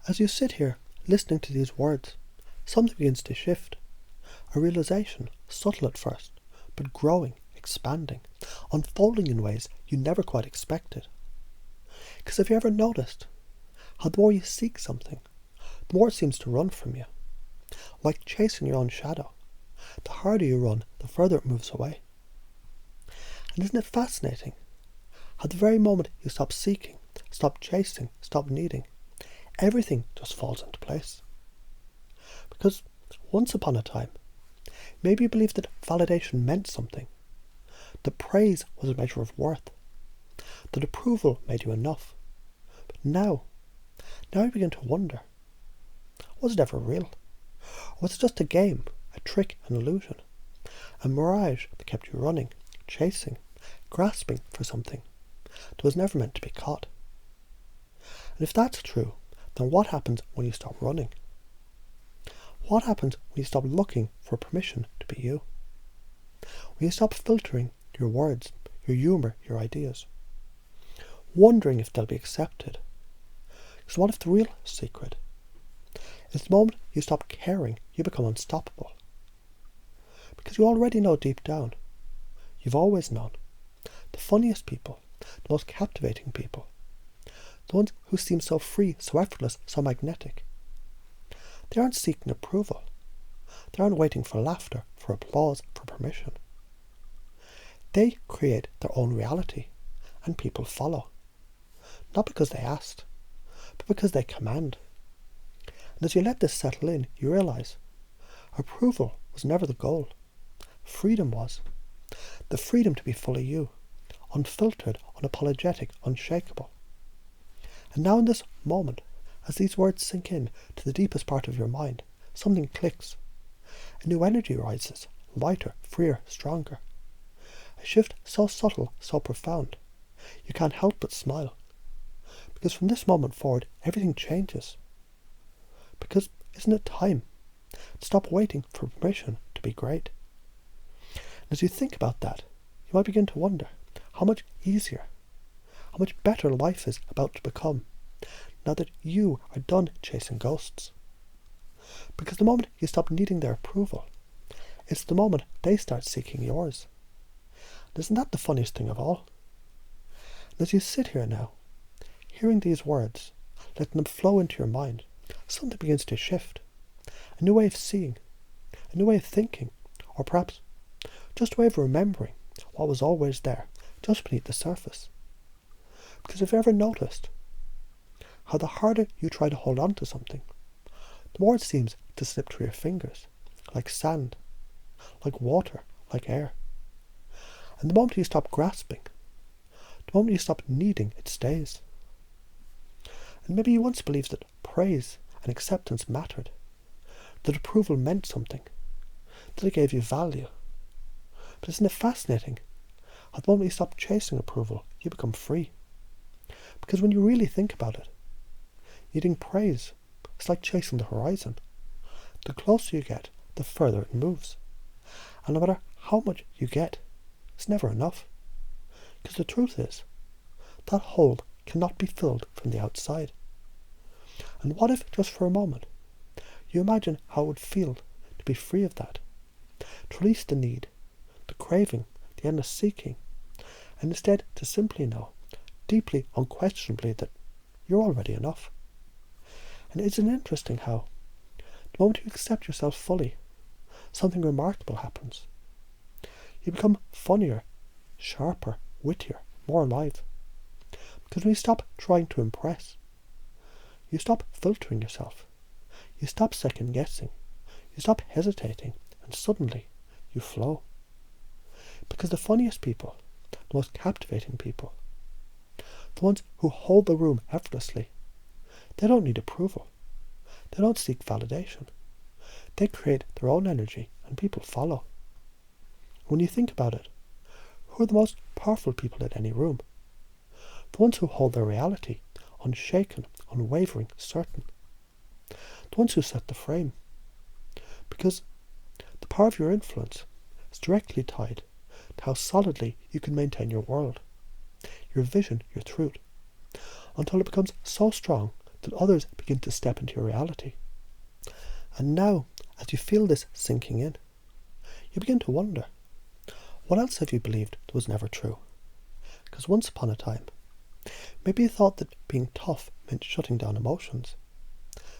As you sit here listening to these words, something begins to shift. A realization, subtle at first, but growing, expanding, unfolding in ways you never quite expected. Because have you ever noticed how the more you seek something, the more it seems to run from you? Like chasing your own shadow. The harder you run, the further it moves away. And isn't it fascinating how the very moment you stop seeking, stop chasing, stop needing, everything just falls into place? Because once upon a time, maybe you believed that validation meant something, that praise was a measure of worth, that approval made you enough. But now you begin to wonder, was it ever real? Or was it just a game, a trick, an illusion, a mirage that kept you running, chasing, grasping for something that was never meant to be caught? And if that's true, then what happens when you stop running? What happens when you stop looking for permission to be you? When you stop filtering your words, your humour, your ideas, wondering if they'll be accepted? Because what if the real secret is the moment you stop caring, you become unstoppable? Because you already know deep down, you've always known, the funniest people, the most captivating people, the ones who seem so free, so effortless, so magnetic, they aren't seeking approval. They aren't waiting for laughter, for applause, for permission. They create their own reality, and people follow. Not because they asked, but because they command. And as you let this settle in, you realise approval was never the goal. Freedom was. The freedom to be fully you, unfiltered, unapologetic, unshakable. And now in this moment, as these words sink in to the deepest part of your mind, something clicks. A new energy rises, lighter, freer, stronger. A shift so subtle, so profound, you can't help but smile. Because from this moment forward, everything changes. Because isn't it time to stop waiting for permission to be great? And as you think about that, you might begin to wonder how much easier, how much better life is about to become now that you are done chasing ghosts. Because the moment you stop needing their approval, it's the moment they start seeking yours. And isn't that the funniest thing of all? And as you sit here now, hearing these words, letting them flow into your mind, something begins to shift. A new way of seeing, a new way of thinking, or perhaps just a way of remembering what was always there, just beneath the surface. Because have you ever noticed how the harder you try to hold on to something, the more it seems to slip through your fingers, like sand, like water, like air. And the moment you stop grasping, the moment you stop needing, it stays. And maybe you once believed that praise and acceptance mattered, that approval meant something, that it gave you value. But isn't it fascinating how the moment you stop chasing approval, you become free? Because when you really think about it, needing praise is like chasing the horizon. The closer you get, the further it moves. And no matter how much you get, it's never enough. Because the truth is, that hole cannot be filled from the outside. And what if, just for a moment, you imagine how it would feel to be free of that, to release the need, the craving, the endless seeking, and instead to simply know, deeply, unquestionably, that you're already enough. And isn't it interesting how, the moment you accept yourself fully, something remarkable happens. You become funnier, sharper, wittier, more alive. Because when you stop trying to impress, you stop filtering yourself, you stop second guessing, you stop hesitating, and suddenly you flow. Because the funniest people, the most captivating people, the ones who hold the room effortlessly, they don't need approval. They don't seek validation. They create their own energy and people follow. When you think about it, who are the most powerful people in any room? The ones who hold their reality, unshaken, unwavering, certain. The ones who set the frame. Because the power of your influence is directly tied to how solidly you can maintain your world, your vision, your truth, until it becomes so strong that others begin to step into your reality. And now, as you feel this sinking in, you begin to wonder, what else have you believed that was never true? Because once upon a time, maybe you thought that being tough meant shutting down emotions,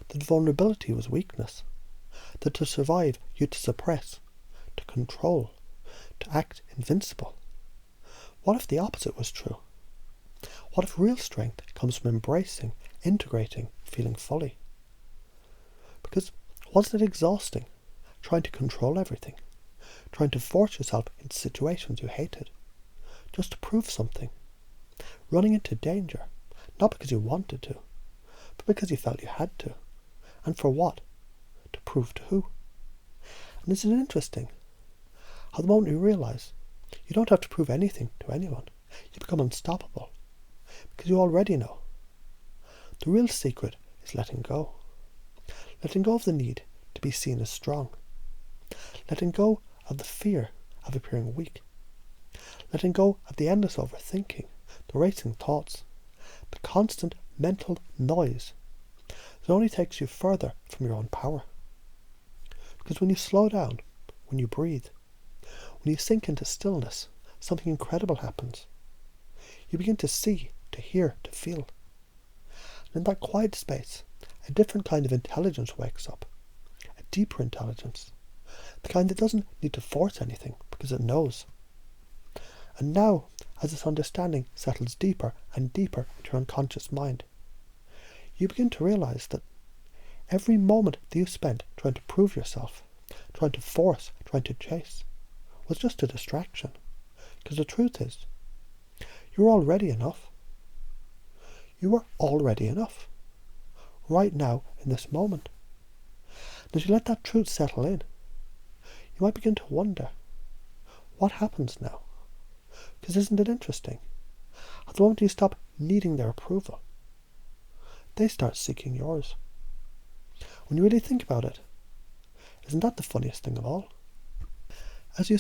that vulnerability was weakness, that to survive you had to suppress, to control, to act invincible. What if the opposite was true? What if real strength comes from embracing, integrating, feeling fully? Because wasn't it exhausting, trying to control everything, trying to force yourself into situations you hated, just to prove something, running into danger, not because you wanted to, but because you felt you had to. And for what? To prove to who? And isn't it interesting how the moment you realise you don't have to prove anything to anyone, you become unstoppable, because you already know. The real secret is letting go. Letting go of the need to be seen as strong. Letting go of the fear of appearing weak. Letting go of the endless overthinking, the racing thoughts, the constant mental noise that only takes you further from your own power. Because when you slow down, when you breathe, when you sink into stillness, something incredible happens. You begin to see, to hear, to feel. And in that quiet space, a different kind of intelligence wakes up. A deeper intelligence. The kind that doesn't need to force anything because it knows. And now, as this understanding settles deeper and deeper into your unconscious mind, you begin to realise that every moment that you spent trying to prove yourself, trying to force, trying to chase, was just a distraction. Because the truth is, you're already enough. You are already enough. Right now, in this moment. And as you let that truth settle in, you might begin to wonder, what happens now? Because isn't it interesting? At the moment you stop needing their approval, they start seeking yours. When you really think about it, isn't that the funniest thing of all? As you